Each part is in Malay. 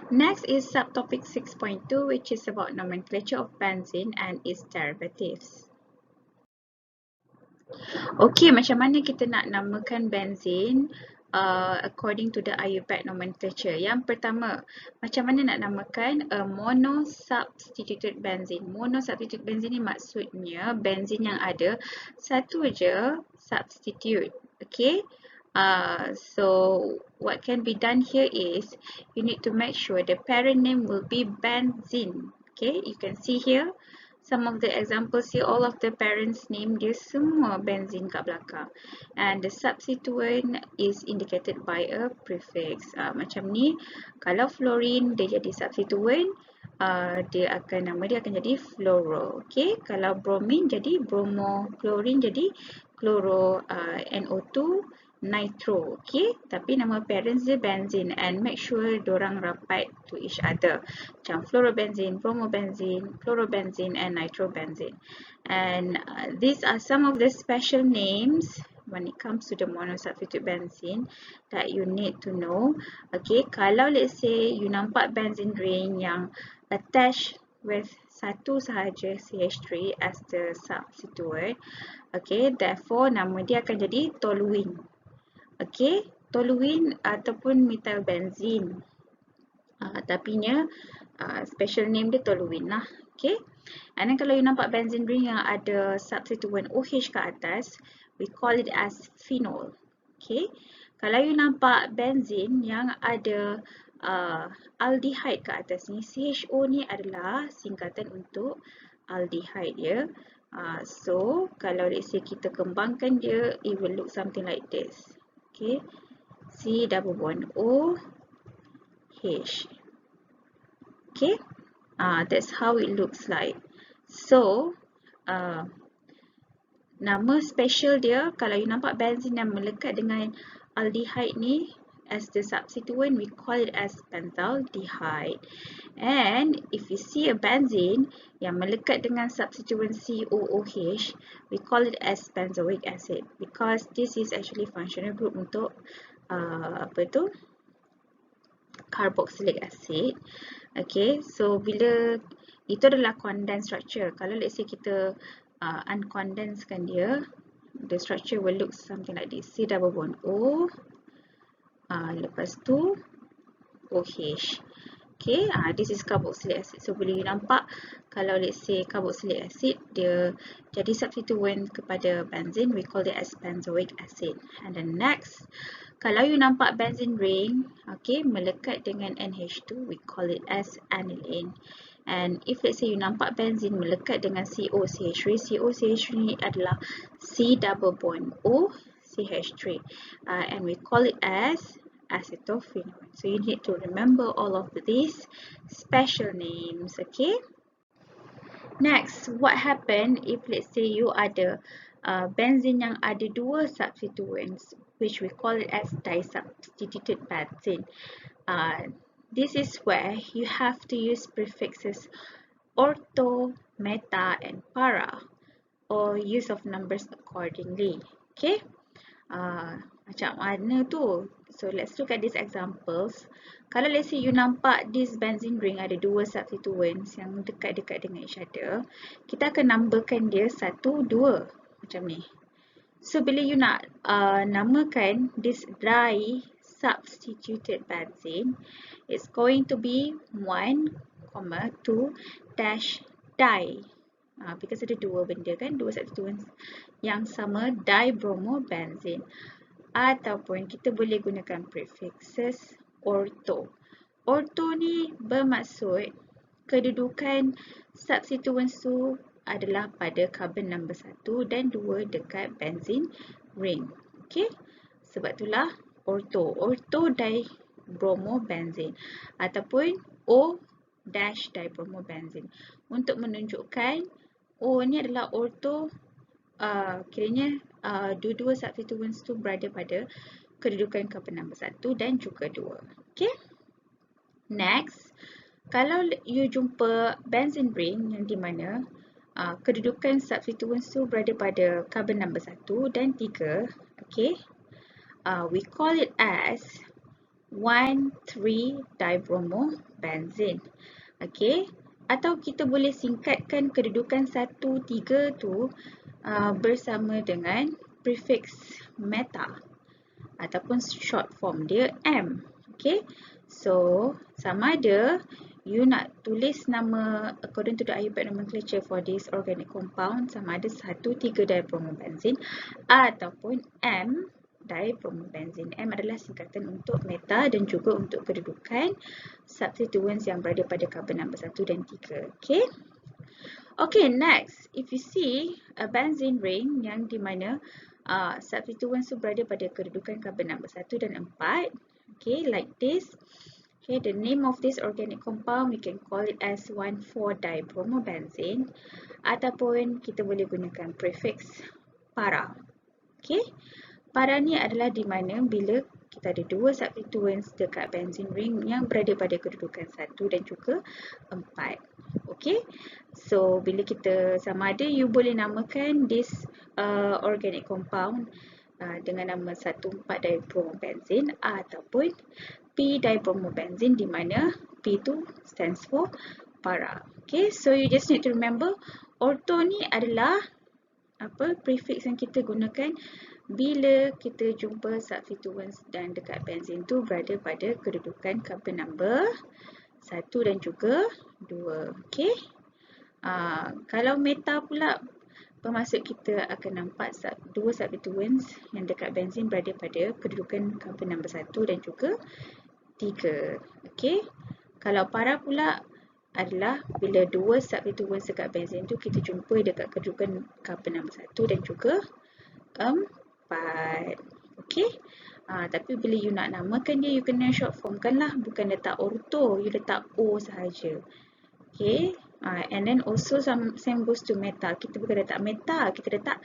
Next is subtopic 6.2, which is about nomenclature of benzene and its derivatives. Okay, macam mana kita nak namakan benzene according to the IUPAC nomenclature? Yang pertama, macam mana nak namakan a monosubstituted benzene? Monosubstituted benzene ni maksudnya benzene yang ada satu je substitute. Okay. So what can be done here is you need to make sure the parent name will be benzene. Okay, you can see here some of the examples here, all of the parents name dia semua benzene kat belakang, and the substituent is indicated by a prefix. Macam ni, kalau fluorine dia jadi substituent, nama dia akan jadi fluoro. Okay, kalau bromine jadi bromo, chlorine jadi chloro, NO2 nitro. Okay, tapi nama parents dia benzene, and make sure dorang rapat to each other, macam fluorobenzene, bromobenzene, chlorobenzene and nitrobenzene. And these are some of the special names when it comes to the monosubstitute benzene that you need to know. Okay, kalau let's say you nampak benzene ring yang attached with satu sahaja CH3 as the substituent, okay, therefore nama dia akan jadi toluene. Okay, toluene ataupun methylbenzene, tapi special name dia toluene lah. Okay, and then kalau you nampak benzene ring yang ada substituent OH kat atas, we call it as phenol. Okay, kalau you nampak benzene yang ada aldehyde kat atas ni, CHO ni adalah singkatan untuk aldehyde ya. So kalau let's say kita kembangkan dia, it will look something like this. Okay, C double bond O H. Okay, that's how it looks like. So nama special dia, kalau you nampak benzene yang melekat dengan aldehyde ni as the substituent, we call it as benzaldehyde. And if you see a benzene yang melekat dengan substituent COOH, we call it as benzoic acid, because this is actually functional group untuk carboxylic acid. Okay, so bila itu adalah condensed structure, kalau let's say kita uncondensekan dia, the structure will look something like this. C double bond O, lepas tu OH. Okay, this is carboxylic acid. So bila you nampak, kalau let's say carboxylic acid dia jadi substituent kepada benzene, we call it as benzoic acid. And then next, kalau you nampak benzene ring, okay, melekat dengan NH2, we call it as aniline. And if let's say you nampak benzene melekat dengan COCH3, COCH3 ni adalah C double bond O CH3, and we call it as acetophenone. So you need to remember all of these special names. Okay, next, what happen if let's say you ada benzene yang ada dua substituents, which we call it as disubstituted benzene. This is where you have to use prefixes ortho, meta and para, or use of numbers accordingly. Okay, macam mana tu? So let's look at these examples. Kalau let's say you nampak this benzene ring ada dua substituents yang dekat-dekat dengan each other, kita akan numberkan dia 1, 2 macam ni. So bila you nak namakan this disubstituted benzene, it's going to be 1, 2 dash di. Because ada dua benda kan, dua substituents yang sama, dibromobenzene. Ataupun kita boleh gunakan prefixes ortho. Ortho ni bermaksud kedudukan substituents tu adalah pada carbon number 1 dan 2 dekat benzene ring. Okay, sebab itulah ortho. Ortho dibromobenzene ataupun O dash dibromobenzene, untuk menunjukkan O ni adalah ortho, kiranya dua-dua substituents tu berada pada kedudukan carbon number 1 dan juga 2. Okay, next, kalau you jumpa benzene ring yang di mana kedudukan substituents tu berada pada carbon number 1 dan 3, okay, we call it as 1,3-dibromobenzene. Okay, atau kita boleh singkatkan kedudukan 1,3 tu bersama dengan prefix meta ataupun short form dia M. Okay, so sama ada you nak tulis nama according to the IUPAC nomenclature for this organic compound sama ada 1,3-dibromobenzene ataupun M dibromobenzene. M adalah singkatan untuk meta dan juga untuk kedudukan substituents yang berada pada carbon number 1 dan 3. Okay. Okay, next, if you see a benzene ring yang di mana substituents tu berada pada kedudukan carbon number 1 dan 4, okay, like this. Okay, the name of this organic compound we can call it as 1,4-dibromobenzene ataupun kita boleh gunakan prefix para. Okay, para ni adalah di mana bila kita ada dua substituents dekat benzene ring yang berada pada kedudukan 1 dan juga 4. Okay, so bila kita sama ada you boleh namakan this organic compound dengan nama 1,4-dibromobenzene ataupun p-dibromobenzene di mana P tu stands for para. Okay, so you just need to remember ortho ni adalah prefix yang kita gunakan bila kita jumpa substituents dan dekat benzene tu berada pada kedudukan carbon number 1 dan juga 2. Okay. Kalau meta pula, bermaksud kita akan nampak dua substituents yang dekat benzene berada pada kedudukan carbon number 1 dan juga 3. Okay. Kalau para pula adalah bila dua substituents dekat benzene tu kita jumpa dekat kedudukan carbon number 1 dan juga 4. Okay. Tapi bila you nak namakan dia, you kena short formkan lah. Bukan letak ortho, you letak O sahaja. Okay. And then also same goes to meta. Kita bukan letak meta, kita letak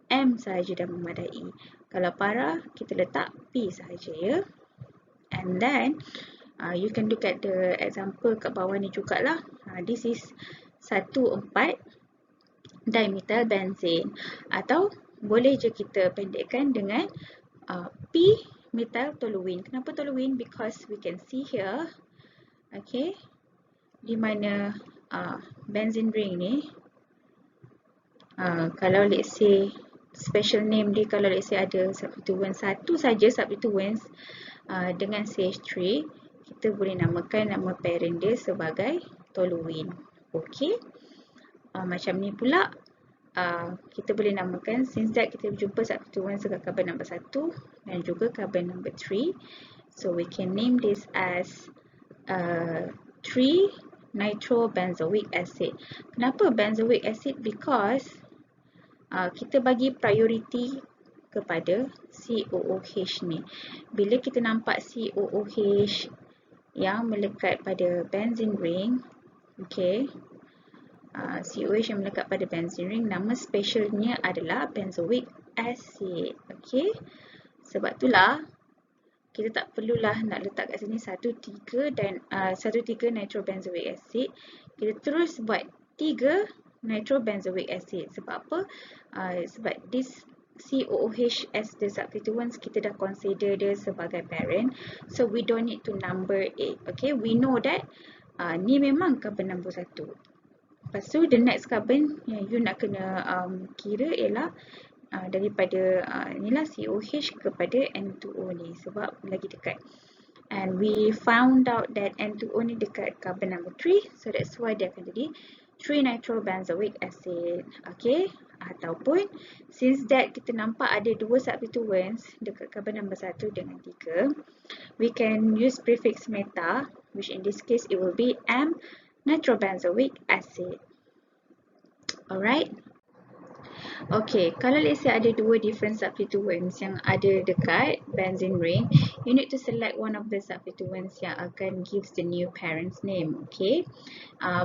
M sahaja dah memadai. Kalau para, kita letak P sahaja ya. And then you can look at the example kat bawah ni jugalah. This is 1,4-dimethylbenzene atau boleh je kita pendekkan dengan p-methyl-toluene. Kenapa toluene? Because we can see here, okay, di mana benzene ring ni, kalau let's say special name dia, kalau let's say ada substituent satu saja substituents dengan CH3, kita boleh namakan nama parent dia sebagai toluene. Okay, macam ni pula. Kita boleh namakan, since that kita jumpa substituents dekat carbon number 1 dan juga carbon number 3, so we can name this as 3-nitrobenzoic acid. Kenapa benzoic acid? Because kita bagi priority kepada COOH ni. Bila kita nampak COOH yang melekat pada benzene ring, okay, COOH yang melekat pada benzene ring, nama specialnya adalah benzoic acid. Okay, sebab itulah kita tak perlulah nak letak kat sini 1,3 dan 1,3 nitrobenzoic acid. Kita terus buat 3 nitrobenzoic acid. Sebab apa? Sebab this COOH as the substituents kita dah consider dia sebagai parent, so we don't need to number it. Okay, we know that ni memang carbon number 1. Lepas tu the next carbon yang you nak kena kira ialah daripada inilah COH kepada N2O ni sebab lagi dekat. And we found out that N2O ni dekat carbon number 3, so that's why dia akan jadi 3-nitrobenzoic acid. Okay, ataupun since that kita nampak ada dua substituents dekat carbon number 1 dengan 3, we can use prefix meta, which in this case it will be M-nitrobenzoic acid. Alright. Okay, kalau let's say ada dua different substituents yang ada dekat benzene ring, you need to select one of the substituents yang akan gives the new parent's name. Okay,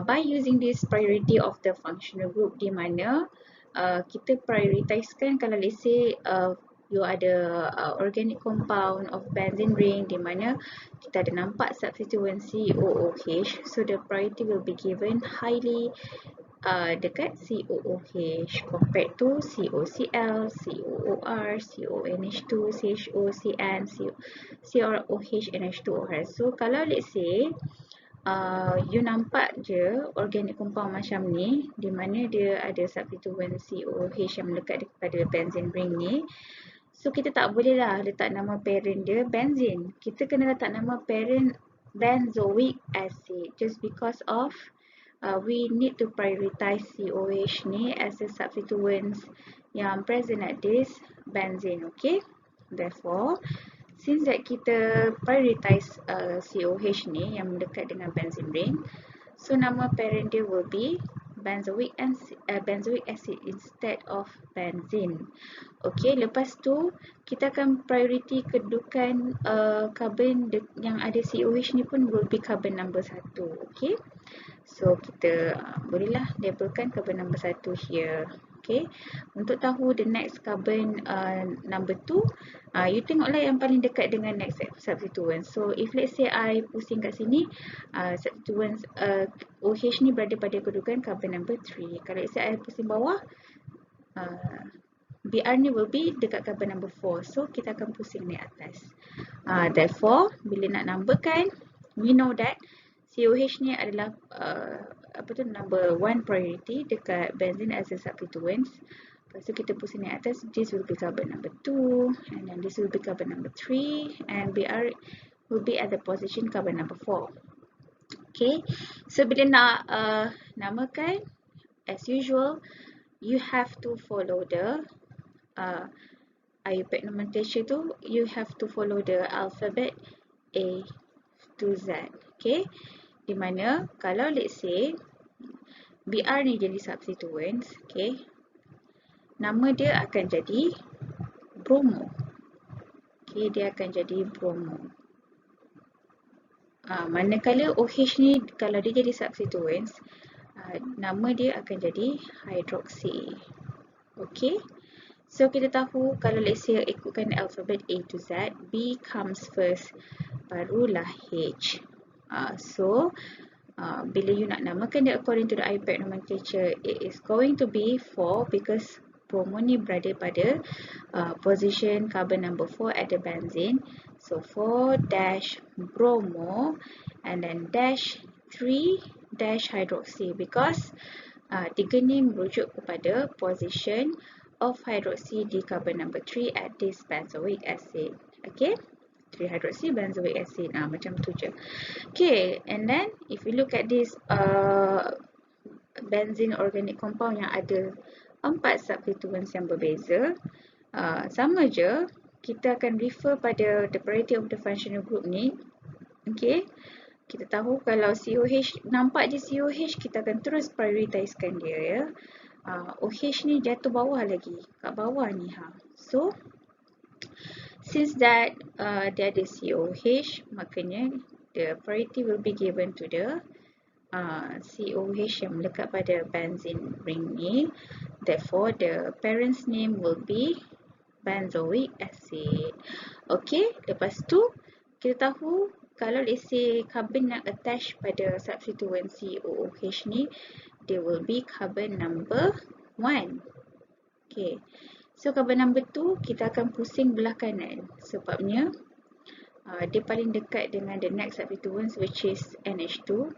by using this priority of the functional group, di mana kita prioritisekan kalau let's say you ada organic compound of benzene ring di mana kita ada nampak substituent COOH, so the priority will be given highly dekat COOH compared to COCl, COOR, CONH2, CHO, CN, COOH, NH2OH. So kalau let's say you nampak je organic compound macam ni, di mana dia ada substituent COOH yang melekat kepada benzene ring ni. So kita tak boleh lah letak nama parent dia benzene. Kita kena letak nama parent benzoic acid just because of we need to prioritize COH ni as a substituents yang present at this benzene, okay? Therefore, since that kita prioritize COH ni yang mendekat dengan benzene ring, so nama parent dia will be benzoic acid instead of benzene. Okay, lepas tu kita akan priority kedudukan carbon yang ada COH ni pun will be carbon number 1. Okay, so kita bolehlah labelkan carbon number 1 here. Okay, untuk tahu the next carbon number 2, you tengoklah yang paling dekat dengan next substituent. So if let's say I pusing kat sini, substituents OH ni berada pada kedudukan carbon number 3. Kalau let's say I pusing bawah, BR ni will be dekat carbon number 4. So kita akan pusing naik atas. Therefore, bila nak numberkan, we know that COH ni adalah number 1 priority dekat benzene as a substituents. Lepas tu kita pusing naik atas, this will be carbon number 2, and then this will be carbon number 3, and BR will be at the position carbon number 4. Okay, so bila nak namakan, as usual, you have to follow the IUPAC nomenclature tu, you have to follow the alphabet A to Z. Okay, di mana kalau let's say BR ni jadi substituents, okay, nama dia akan jadi bromo. Okay, dia akan jadi bromo. Manakala OH ni kalau dia jadi substituents, nama dia akan jadi hydroxy. Okay, so kita tahu kalau let's say ikutkan alphabet A to Z, B comes first, barulah H. So bila you nak namakan dia according to the IUPAC nomenclature, it is going to be 4 because bromo ni berada pada position carbon number 4 at the benzene. So 4 dash bromo and then dash 3 dash hydroxy because 3 ni merujuk kepada position of hydroxy di carbon number 3 at this benzoic acid. Okay, 3 hydroxy benzoic acid, macam tu je. Okay, and then if you look at this benzene organic compound yang ada 4 substituents yang berbeza, sama je, kita akan refer pada the priority of the functional group ni. Okay, kita tahu kalau COH, nampak je COH, kita akan terus prioritizekan dia ya. OH ni jatuh bawah lagi, kat bawah ni So since that dia ada COH, makanya the priority will be given to the COH yang melekat pada benzene ring ni. Therefore, the parent's name will be benzoic acid. Okay, lepas tu kita tahu kalau let's say carbon yang attach pada substituent COOH ni, they will be carbon number 1. Okay, so carbon number 2 kita akan pusing belah kanan sebabnya dia paling dekat dengan the next substituents which is NH2.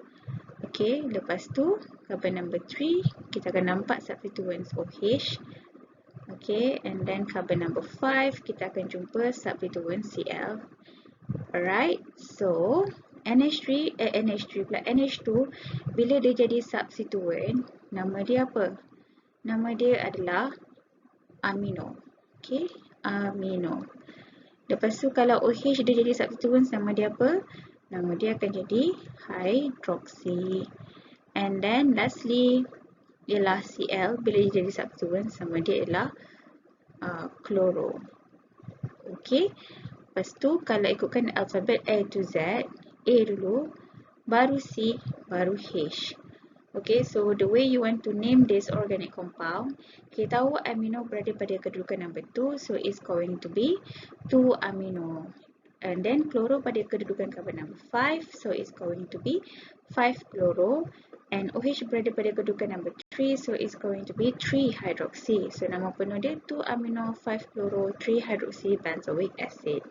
Okay, lepas tu carbon number 3 kita akan nampak substituents OH. Okay, and then carbon number 5 kita akan jumpa substituent Cl. Alright, so NH2 bila dia jadi substituent, nama dia apa? Nama dia adalah amino. Okay, amino. Lepas tu kalau OH dia jadi substituent, nama dia apa? Nama dia akan jadi hydroxy. And then lastly ialah Cl, bila dia jadi substituent, nama dia ialah chloro. Okay, lepas tu kalau ikutkan alfabet A to Z, A dulu, baru C, baru H. Okay, so the way you want to name this organic compound, kita tahu amino berada pada kedudukan number 2, so it's going to be 2 amino. And then chloro pada kedudukan carbon number 5, so it's going to be 5 chloro. And OH berada pada kedudukan number 3, so it's going to be 3-hydroxy. So nama penuh dia 2-amino 5-chloro 3-hydroxy benzoic acid.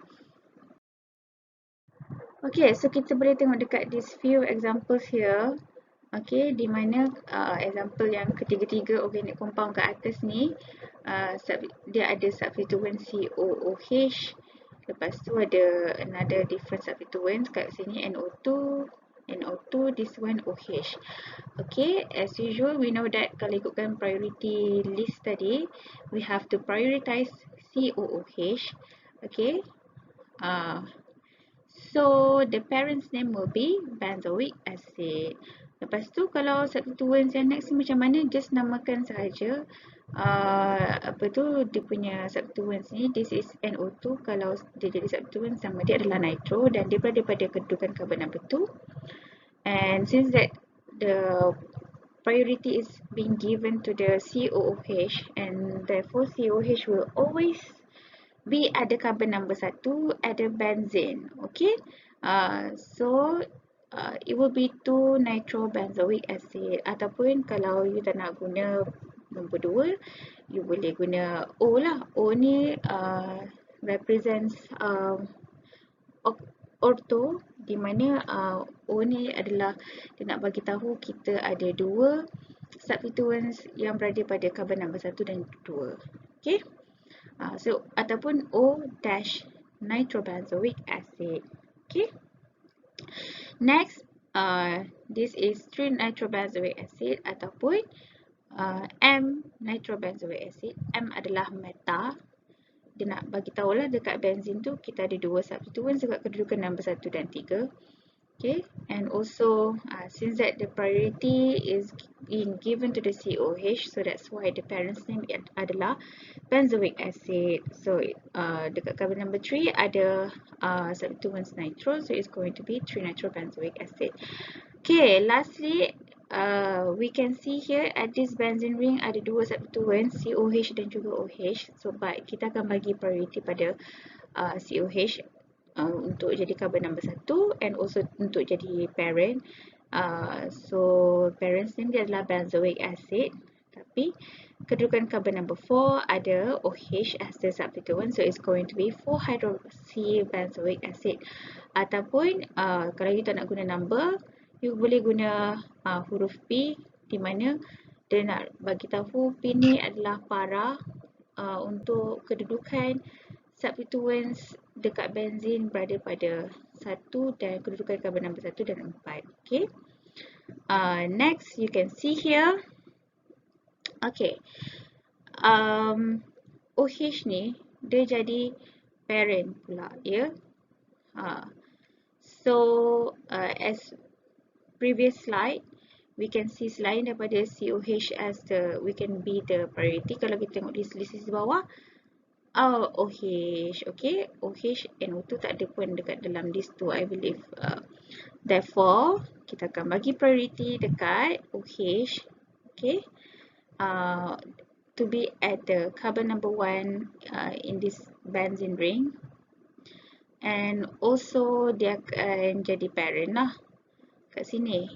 Okay, so kita boleh tengok dekat these few examples here. Okay, di mana example yang ketiga-tiga organic compound kat atas ni, dia ada substituent COOH. Lepas tu ada another different substituents kat sini NO2, this one OH. Okay, as usual, we know that kalau ikutkan priority list tadi, we have to prioritize COOH. Okay, so the parent's name will be benzoic acid. Lepas tu kalau substituents yang next macam mana, just namakan sahaja dia punya substituents ni. This is NO2. Kalau dia jadi substituent, sama dia adalah nitro dan dia berada pada kedudukan carbon number 2. And since that the priority is being given to the COOH, and therefore COOH will always be ada carbon number 1, ada benzene. Okay, so it will be 2-nitrobenzoic acid. Ataupun kalau you tak nak guna nombor 2, you boleh guna O lah. O ni represents ortho, di mana O ni adalah dia nak bagi tahu kita ada 2 substituents yang berada pada carbon number 1 dan 2. Okay, so ataupun O-nitrobenzoic acid. Okay, next, this is 3-nitrobenzoic acid ataupun M-nitrobenzoic acid. M adalah meta. Dia nak bagi tahu lah dekat benzene tu kita ada 2 substituents dekat kedudukan nombor 1 dan 3. Okay, and also since that the priority is being given to the COH, so that's why the parent's name adalah benzoic acid. So dekat carbon number 3 ada substituents nitro, so it's going to be 3-nitrobenzoic acid. Okay, lastly, we can see here at this benzene ring ada 2 substituents COH dan juga OH. So but kita akan bagi priority pada COH untuk jadi carbon number 1 and also untuk jadi parent. So parent's name dia adalah benzoic acid, tapi kedudukan carbon number 4 ada OH as the substituent, so it's going to be 4-hydroxy benzoic acid. Ataupun kalau you tak nak guna number, you boleh guna huruf P, di mana dia nak bagi tahu P ni adalah para untuk kedudukan substituents dekat benzene berada pada 1 dan kedudukan carbon number 1 dan 4. Okay, next you can see here. Okay, OH ni dia jadi parent pula, ya. So as previous slide, we can see selain daripada COH as we can be the priority. Kalau kita tengok di list di bawah, OH, okay, OH NO2 tak ada pun dekat dalam list tu, I believe. Therefore, kita akan bagi priority dekat OH, okay, to be at the carbon number 1 in this benzene ring, and also dia akan jadi parent lah kat sini.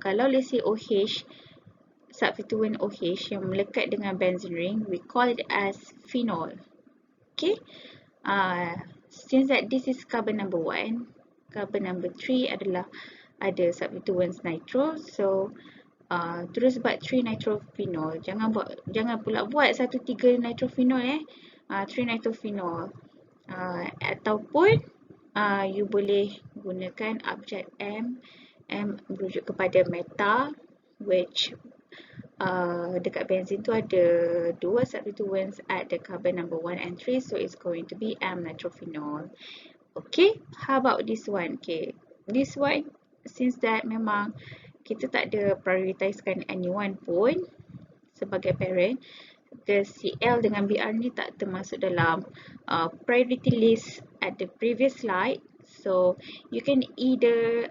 Kalau let's say OH, substituent OH yang melekat dengan benzene ring, we call it as phenol. Okay, since that this is carbon number 1, carbon number 3 adalah ada substituents nitro, so terus buat 3-nitrophenol. Jangan pula buat 1,3-nitrophenol 3-nitrophenol. Ataupun you boleh gunakan abjad M merujuk kepada meta, which dekat benzene tu ada 2 substituents at the carbon number 1 and 3, so it's going to be M-nitrophenol. Okay, how about this one? Okay, this one, since that memang kita tak ada prioritisekan anyone pun sebagai parent, the CL dengan BR ni tak termasuk dalam priority list at the previous slide, so you can either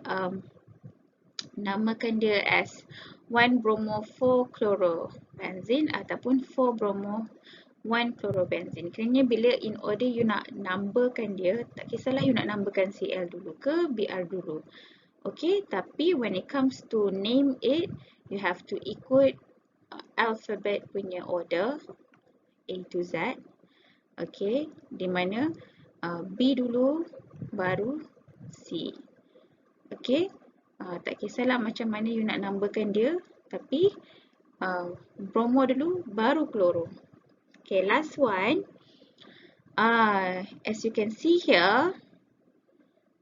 namakan dia as 1-bromo-4-chlorobenzene ataupun 4-bromo-1-chlorobenzene. Kerana bila in order you nak numberkan dia, tak kisahlah you nak numberkan CL dulu ke BR dulu. Okay, tapi when it comes to name it, you have to ikut alphabet punya order A to Z. Okay, di mana B dulu baru C. Okay, tak kisahlah macam mana you nak numberkan dia, tapi bromo dulu baru kloro. Okay, last one. As you can see here,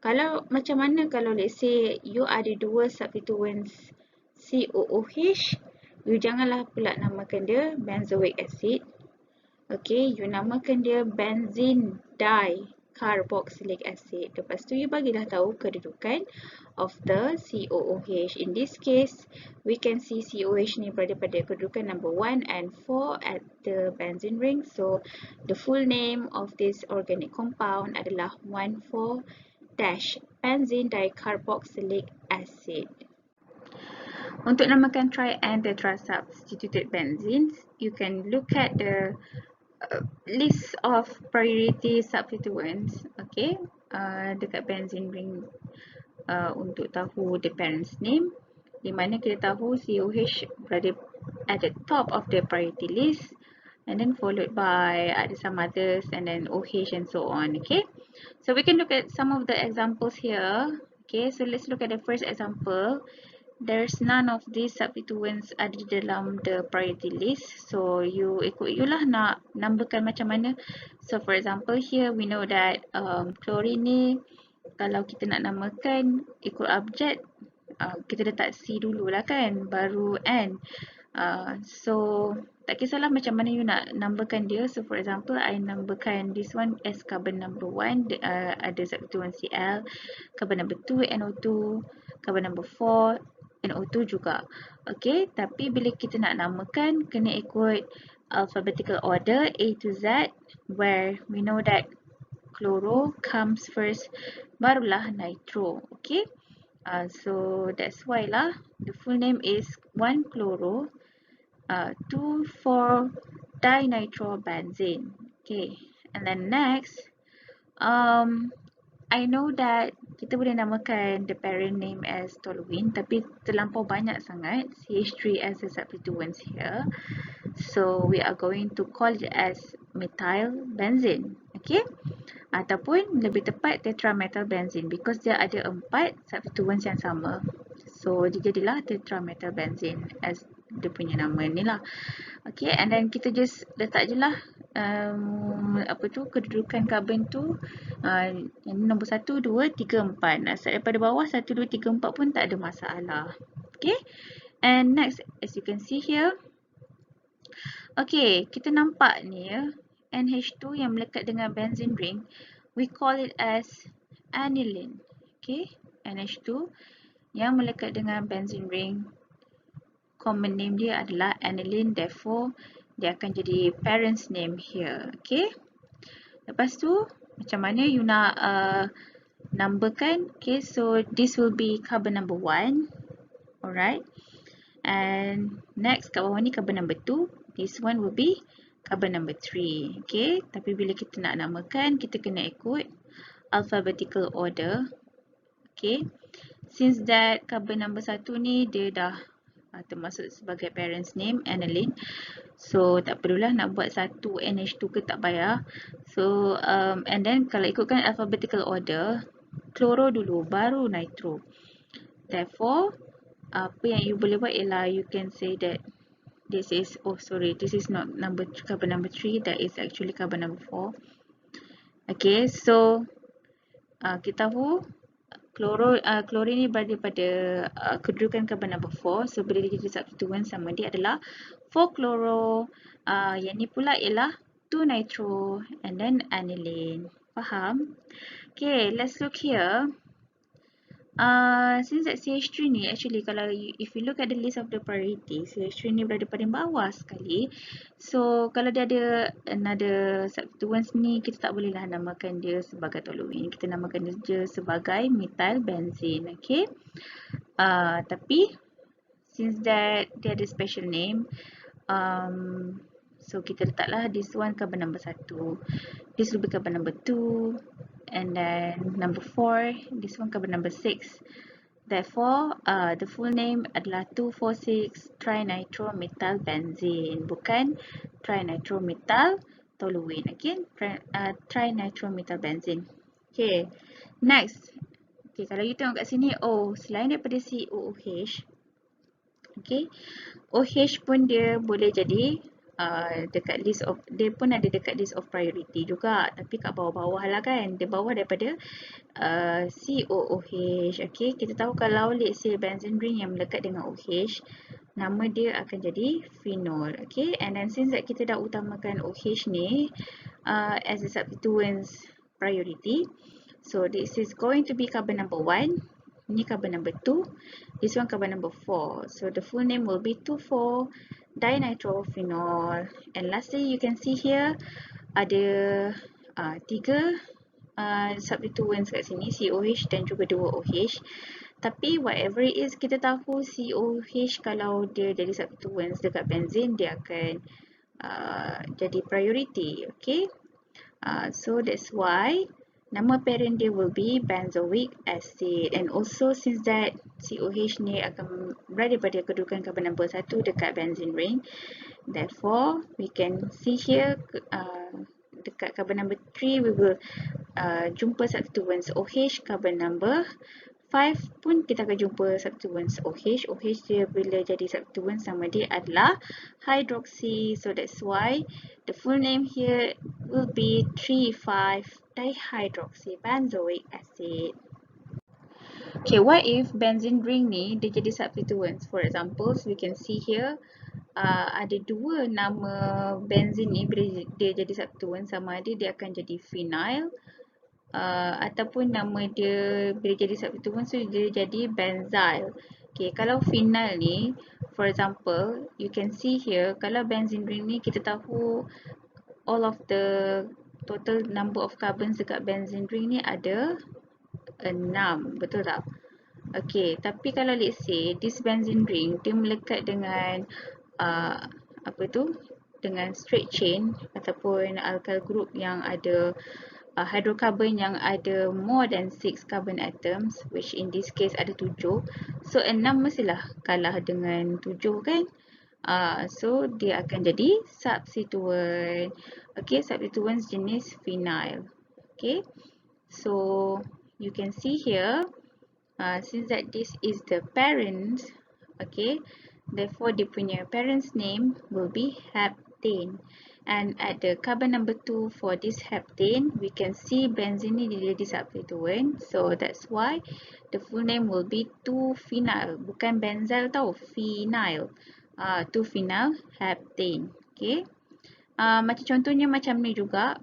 kalau macam mana kalau let's say you ada dua substituents COOH, you janganlah pula namakan dia benzoic acid. Okay, you namakan dia benzene dicarboxylic acid. Lepas tu you bagilah tahu kedudukan of the COOH. In this case, we can see COOH ni berada pada kedudukan number 1 and 4 at the benzene ring. So, the full name of this organic compound adalah 1,4-benzene dicarboxylic acid. Untuk namakan tri and tetrasubstituted benzenes, you can look at the list of priority substituents, okay, dekat benzene ring untuk tahu the parent's name, di mana kita tahu COH berada at the top of the priority list, and then followed by some others, and then OH and so on. Okay, so we can look at some of the examples here. Okay, so let's look at the first example. There's none of these substituents ada di dalam the priority list. So you ikut you lah nak numberkan macam mana. So for example here we know that chlorine ni kalau kita nak namakan ikut objek, kita letak C dulu lah kan, baru N. So tak kisahlah macam mana you nak numberkan dia. So for example I numberkan this one as carbon number 1, ada substituent Cl, carbon number 2 NO2, carbon number 4 NO2 juga. Okay, tapi bila kita nak namakan, kena ikut alphabetical order A to Z, where we know that chloro comes first, barulah nitro. Okay, so that's why lah the full name is 1-chloro 2,4-dinitrobenzene. Okay, and then next, I know that kita boleh namakan the parent name as toluene, tapi terlampau banyak sangat CH3 as a substituents here. So we are going to call it as methyl benzene, okay? Ataupun lebih tepat tetramethyl benzene, because dia ada 4 substituents yang sama. So dia jadilah tetramethyl benzene as dia punya nama ni lah. Okay, and then kita just letak je lah kedudukan carbon tu, yang nombor 1, 2, 3, 4. Nak start daripada bawah 1, 2, 3, 4 pun tak ada masalah. Okay, and next as you can see here, okay, kita nampak ni ya, NH2 yang melekat dengan benzene ring, we call it as aniline. Okay, NH2 yang melekat dengan benzene ring, common name dia adalah aniline, therefore dia akan jadi parent's name here. Okay, lepas tu macam mana you nak numberkan? Okay, so this will be carbon number 1. Alright, and next kat bawah ni carbon number 2. This one will be carbon number 3. Okay, tapi bila kita nak namakan, kita kena ikut alphabetical order. Okay, since that carbon number 1 ni dia dah termasuk sebagai parent's name, aniline. So tak perlulah nak buat satu NH2 ke, tak payah. So and then kalau ikutkan alphabetical order, chloro dulu baru nitro. Therefore apa yang you boleh buat ialah you can say that this is, this is not carbon number 3, that is actually carbon number 4. Okay, so kita tahu chlorine ni berada pada kedudukan carbon number 4. So bila dia jadi substituent sama dia adalah 4-chloro, yang ni pula ialah 2-nitro and then aniline. Faham? Okay, let's look here. Since that CH3 ni actually kalau if you look at the list of the priority, CH3 ni berada paling bawah sekali. So kalau dia ada another substituents ni, kita tak bolehlah namakan dia sebagai toluene, kita namakan dia sebagai methyl benzene. Okay, tapi since that dia ada special name, so kita letaklah this one carbon number 1, this will be carbon number 2, and then number 4, this one carbon number 6. Therefore, the full name adalah 2,4,6-trinitromethylbenzene, bukan trinitromethyltoluene. Okay, trinitromethylbenzene. Okay, next. Okay, kalau you tengok kat sini, selain daripada COOH, okay, OH pun dia boleh jadi dekat list of, dia pun ada dekat list of priority juga, tapi kat bawah-bawah lah kan, dia bawah daripada COOH. Okay, kita tahu kalau let's say benzene ring yang melekat dengan OH, nama dia akan jadi phenol. Okay, and then since that kita dah utamakan OH ni as a substituents priority, so this is going to be carbon number 1, ini carbon number 2, this one carbon number 4. So the full name will be 2,4-dinitrophenol. And lastly, you can see here ada 3 substituents kat sini, COH dan juga 2 OH. Tapi whatever it is, kita tahu COH kalau dia jadi substituents dekat benzene, dia akan jadi priority. Okay, so that's why nama parent dia will be benzoic acid. And also since that COH ni akan berada pada kedudukan carbon number 1 dekat benzene ring, therefore we can see here dekat carbon number 3 we will jumpa substituents OH. Carbon number 5 pun kita akan jumpa substituents OH. OH dia bila jadi substituent sama dia adalah hydroxy. So that's why the full name here will be 3,5-dihydroxybenzoic acid. Okay, what if benzene ring ni dia jadi substituents? For example, so we can see here ada 2 nama benzene ni bila dia jadi substituent, sama ada dia akan jadi phenyl ataupun nama dia bila jadi substituent so dia jadi benzyl. Okay, kalau phenyl ni, for example, you can see here, kalau benzene ring ni kita tahu all of the total number of carbons dekat benzene ring ni ada 6, betul tak? Okay, tapi kalau let's say this benzene ring dia melekat dengan dengan straight chain ataupun alkyl group yang ada hydrocarbon yang ada more than 6 carbon atoms, which in this case ada 7. So 6 mestilah kalah dengan 7 kan? So dia akan jadi substituent. Okay, substituents jenis phenyl. Okay, so you can see here, since that this is the parent, okay, therefore dia punya parent's name will be heptane. And at the carbon number 2 for this heptane, we can see benzene ni dia jadi substituent. So that's why the full name will be 2-phenyl. Bukan benzyl tau, phenyl. 2-phenyl heptane. Okay. Macam contohnya macam ni juga.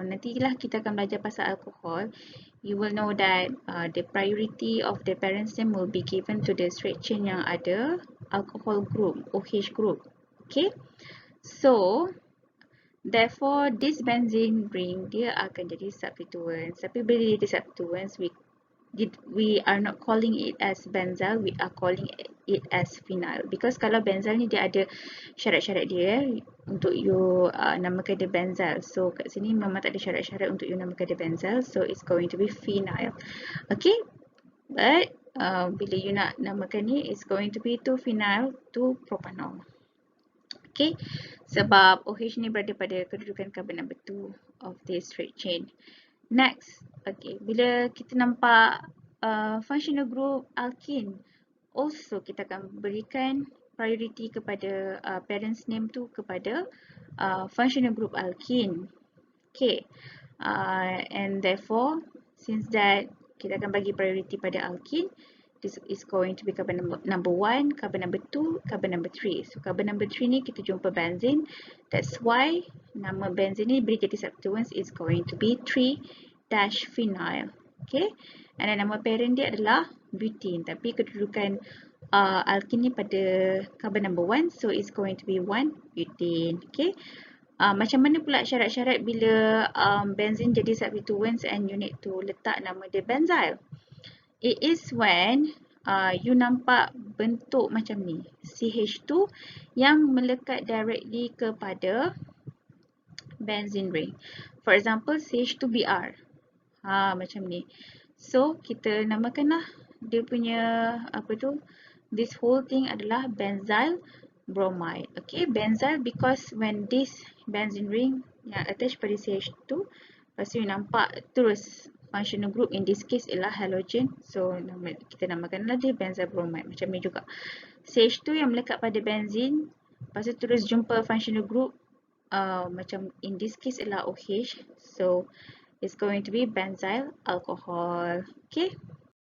Nantilah kita akan belajar pasal alkohol. You will know that the priority of the parent's name will be given to the straight chain yang ada alcohol group, OH group. Okay. So, therefore, this benzene ring dia akan jadi substituents. Tapi bila dia jadi substituents, we are not calling it as benzyl, we are calling it as phenyl. Because kalau benzyl ni dia ada syarat-syarat dia untuk you namakan dia benzyl. So, kat sini memang tak ada syarat-syarat untuk you namakan dia benzyl. So, it's going to be phenyl. Okay, but bila you nak namakan ni, it's going to be 2-phenyl 2-propanol. Okay, sebab OH ni berada pada kedudukan carbon number 2 of this straight chain. Next, okay, bila kita nampak functional group alkene, also kita akan berikan priority kepada parent's name tu kepada functional group alkene. Okay, and therefore, since that kita akan bagi priority pada alkene, this is going to be carbon number 1, carbon number 2, carbon number 3. So carbon number 3 ni kita jumpa benzene. That's why nama benzene ni bila jadi substituents is going to be 3-phenyl. Okay. And then nama parent dia adalah butene. Tapi kedudukan alkene ni pada carbon number 1. So it's going to be 1-butane. Okay. Macam mana pula syarat-syarat bila benzene jadi substituents and you need to letak nama dia benzyl? It is when you nampak bentuk macam ni, CH2 yang melekat directly kepada benzene ring. For example, CH2Br. Macam ni. So, kita namakanlah dia punya apa tu, this whole thing adalah benzyl bromide. Okay, benzyl because when this benzene ring yang attach pada CH2, lepas tu you nampak terus functional group in this case ialah halogen, so kita namakanlah dia benzyl bromide. Macam ni juga CH2 yang melekat pada benzene, lepas tu terus jumpa functional group macam in this case ialah OH, so it's going to be benzyl alcohol. Okay.